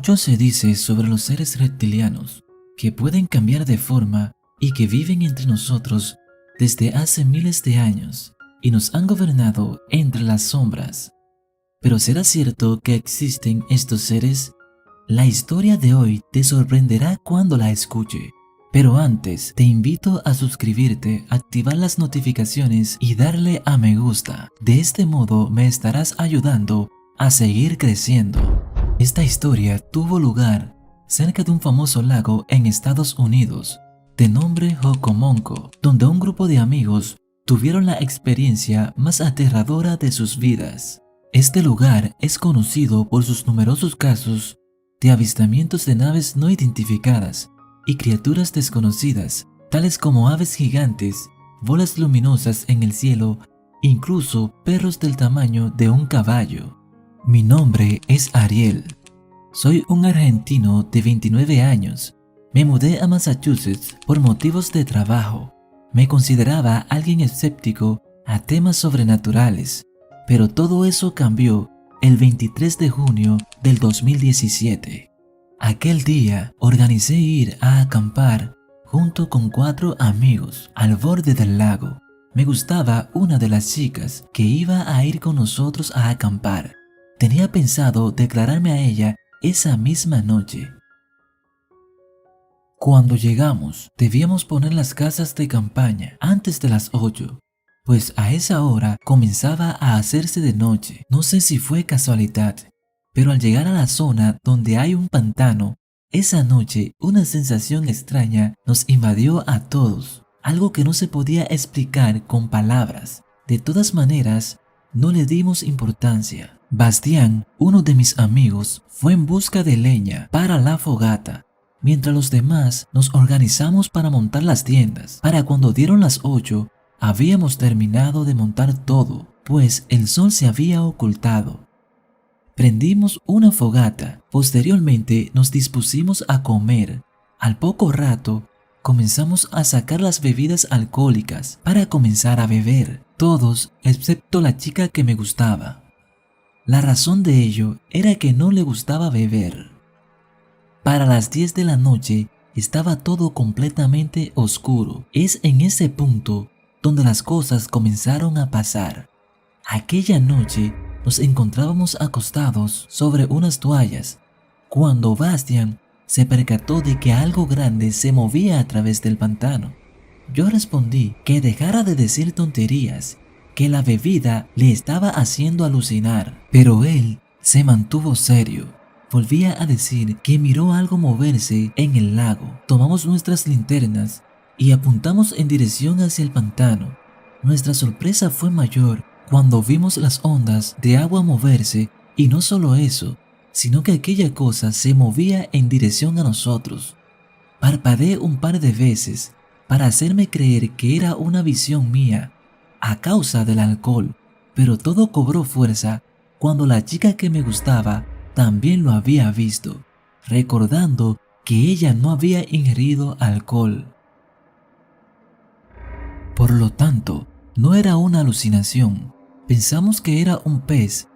Mucho se dice sobre los seres reptilianos, que pueden cambiar de forma y que viven entre nosotros desde hace miles de años y nos han gobernado entre las sombras. ¿Pero será cierto que existen estos seres? La historia de hoy te sorprenderá cuando la escuche. Pero antes, te invito a suscribirte, activar las notificaciones y darle a me gusta. De este modo me estarás ayudando a seguir creciendo. Esta historia tuvo lugar cerca de un famoso lago en Estados Unidos, de nombre Jocomonco, donde un grupo de amigos tuvieron la experiencia más aterradora de sus vidas. Este lugar es conocido por sus numerosos casos de avistamientos de naves no identificadas y criaturas desconocidas, tales como aves gigantes, bolas luminosas en el cielo, incluso perros del tamaño de un caballo. Mi nombre es Ariel. Soy un argentino de 29 años. Me mudé a Massachusetts por motivos de trabajo. Me consideraba alguien escéptico a temas sobrenaturales, pero todo eso cambió el 23 de junio del 2017. Aquel día organicé ir a acampar junto con 4 amigos al borde del lago. Me gustaba una de las chicas que iba a ir con nosotros a acampar. Tenía pensado declararme a ella esa misma noche. Cuando llegamos, debíamos poner las casas de campaña antes de las 8, pues a esa hora comenzaba a hacerse de noche. No sé si fue casualidad, pero al llegar a la zona donde hay un pantano, esa noche una sensación extraña nos invadió a todos, algo que no se podía explicar con palabras. De todas maneras, no le dimos importancia. Bastián, uno de mis amigos, fue en busca de leña para la fogata, mientras los demás nos organizamos para montar las tiendas. Para cuando dieron las 8, habíamos terminado de montar todo, pues el sol se había ocultado. Prendimos una fogata. Posteriormente nos dispusimos a comer. Al poco rato, comenzamos a sacar las bebidas alcohólicas para comenzar a beber, todos excepto la chica que me gustaba. La razón de ello era que no le gustaba beber. Para las 10 de la noche estaba todo completamente oscuro. Es en ese punto donde las cosas comenzaron a pasar. Aquella noche nos encontrábamos acostados sobre unas toallas cuando Bastian se percató de que algo grande se movía a través del pantano. Yo respondí que dejara de decir tonterías, que la bebida le estaba haciendo alucinar, pero él se mantuvo serio. Volvía a decir que miró algo moverse en el lago. Tomamos nuestras linternas y apuntamos en dirección hacia el pantano. Nuestra sorpresa fue mayor cuando vimos las ondas de agua moverse, y no solo eso, sino que aquella cosa se movía en dirección a nosotros. Parpadeé un par de veces para hacerme creer que era una visión mía a causa del alcohol, pero todo cobró fuerza cuando la chica que me gustaba también lo había visto, recordando que ella no había ingerido alcohol. Por lo tanto, no era una alucinación. Pensamos que era un pez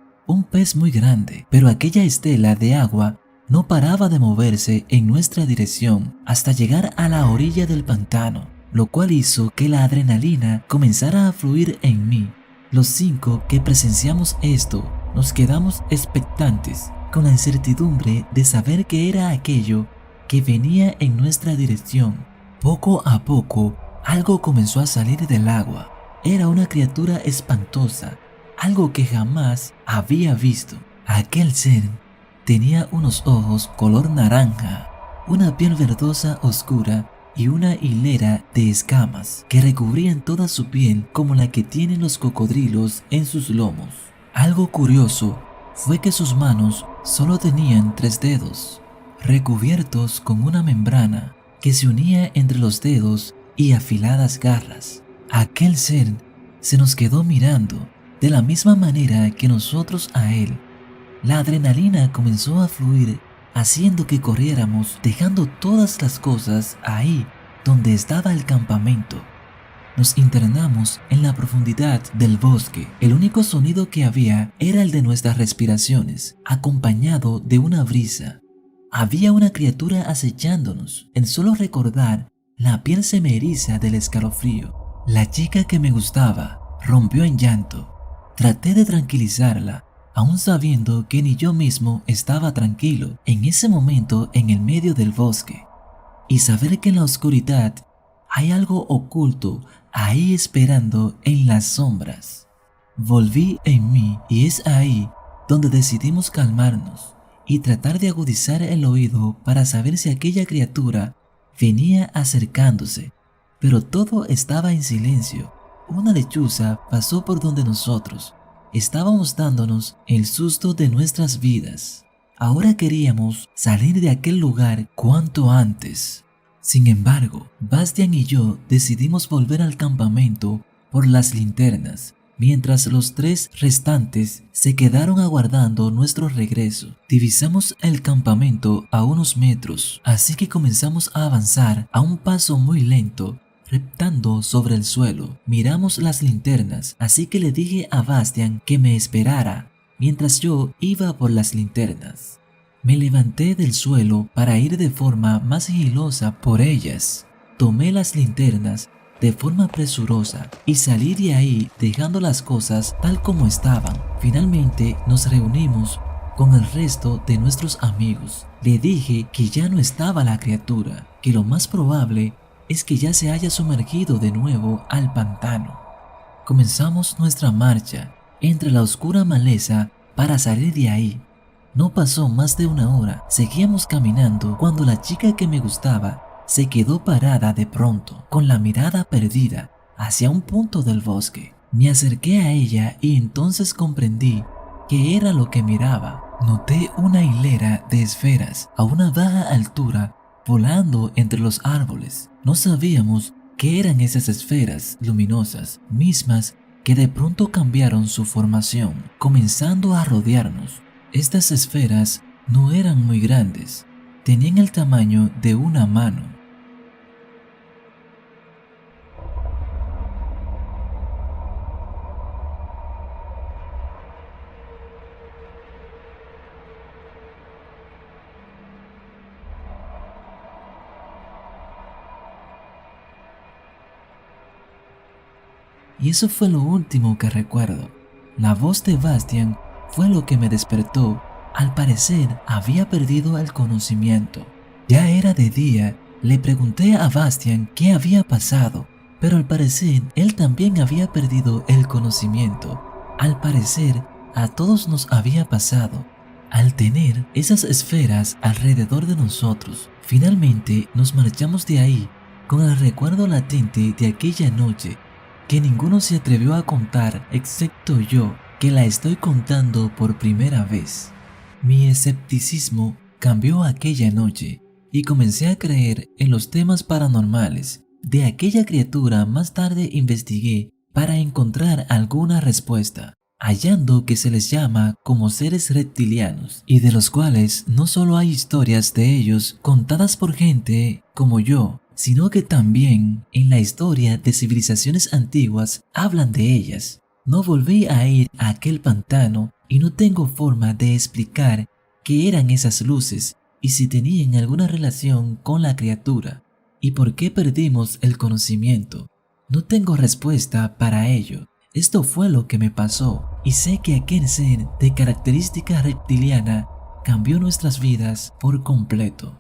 muy grande, pero aquella estela de agua no paraba de moverse en nuestra dirección hasta llegar a la orilla del pantano, lo cual hizo que la adrenalina comenzara a fluir en mí. Los 5 que presenciamos esto nos quedamos expectantes, con la incertidumbre de saber qué era aquello que venía en nuestra dirección. Poco a poco, algo comenzó a salir del agua. Era una criatura espantosa, algo que jamás había visto. Aquel ser tenía unos ojos color naranja, una piel verdosa oscura y una hilera de escamas que recubrían toda su piel como la que tienen los cocodrilos en sus lomos. Algo curioso fue que sus manos solo tenían 3 dedos, recubiertos con una membrana que se unía entre los dedos y afiladas garras. Aquel ser se nos quedó mirando de la misma manera que nosotros a él. La adrenalina comenzó a fluir, haciendo que corriéramos, dejando todas las cosas ahí donde estaba el campamento. Nos internamos en la profundidad del bosque. El único sonido que había era el de nuestras respiraciones, acompañado de una brisa. Había una criatura acechándonos. En solo recordar, la piel se me eriza del escalofrío. La chica que me gustaba rompió en llanto. Traté de tranquilizarla, aún sabiendo que ni yo mismo estaba tranquilo en ese momento en el medio del bosque. Y saber que en la oscuridad hay algo oculto ahí esperando en las sombras. Volví en mí y es ahí donde decidimos calmarnos y tratar de agudizar el oído para saber si aquella criatura venía acercándose, pero todo estaba en silencio. Una lechuza pasó por donde nosotros estábamos dándonos el susto de nuestras vidas. Ahora queríamos salir de aquel lugar cuanto antes. Sin embargo, Bastian y yo decidimos volver al campamento por las linternas, mientras los 3 restantes se quedaron aguardando nuestro regreso. Divisamos el campamento a unos metros, así que comenzamos a avanzar a un paso muy lento, reptando sobre el suelo. Miramos las linternas, así que le dije a Bastian que me esperara mientras yo iba por las linternas. Me levanté del suelo para ir de forma más sigilosa por ellas. Tomé las linternas de forma presurosa y salí de ahí dejando las cosas tal como estaban. Finalmente nos reunimos con el resto de nuestros amigos. Le dije que ya no estaba la criatura, que lo más probable es que ya se haya sumergido de nuevo al pantano. Comenzamos nuestra marcha entre la oscura maleza para salir de ahí. No pasó más de una hora, seguíamos caminando cuando la chica que me gustaba se quedó parada de pronto, con la mirada perdida hacia un punto del bosque. Me acerqué a ella y entonces comprendí qué era lo que miraba. Noté una hilera de esferas a una baja altura volando entre los árboles. No sabíamos qué eran esas esferas luminosas, mismas que de pronto cambiaron su formación, comenzando a rodearnos. Estas esferas no eran muy grandes, tenían el tamaño de una mano. Y eso fue lo último que recuerdo. La voz de Bastian fue lo que me despertó. Al parecer había perdido el conocimiento. Ya era de día. Le pregunté a Bastian qué había pasado, pero al parecer él también había perdido el conocimiento. Al parecer a todos nos había pasado. Al tener esas esferas alrededor de nosotros, finalmente nos marchamos de ahí con el recuerdo latente de aquella noche que ninguno se atrevió a contar excepto yo, que la estoy contando por primera vez. Mi escepticismo cambió aquella noche y comencé a creer en los temas paranormales. De aquella criatura más tarde investigué para encontrar alguna respuesta, hallando que se les llama como seres reptilianos y de los cuales no solo hay historias de ellos contadas por gente como yo, sino que también en la historia de civilizaciones antiguas hablan de ellas. No volví a ir a aquel pantano y no tengo forma de explicar qué eran esas luces y si tenían alguna relación con la criatura y por qué perdimos el conocimiento. No tengo respuesta para ello. Esto fue lo que me pasó y sé que aquel ser de característica reptiliana cambió nuestras vidas por completo.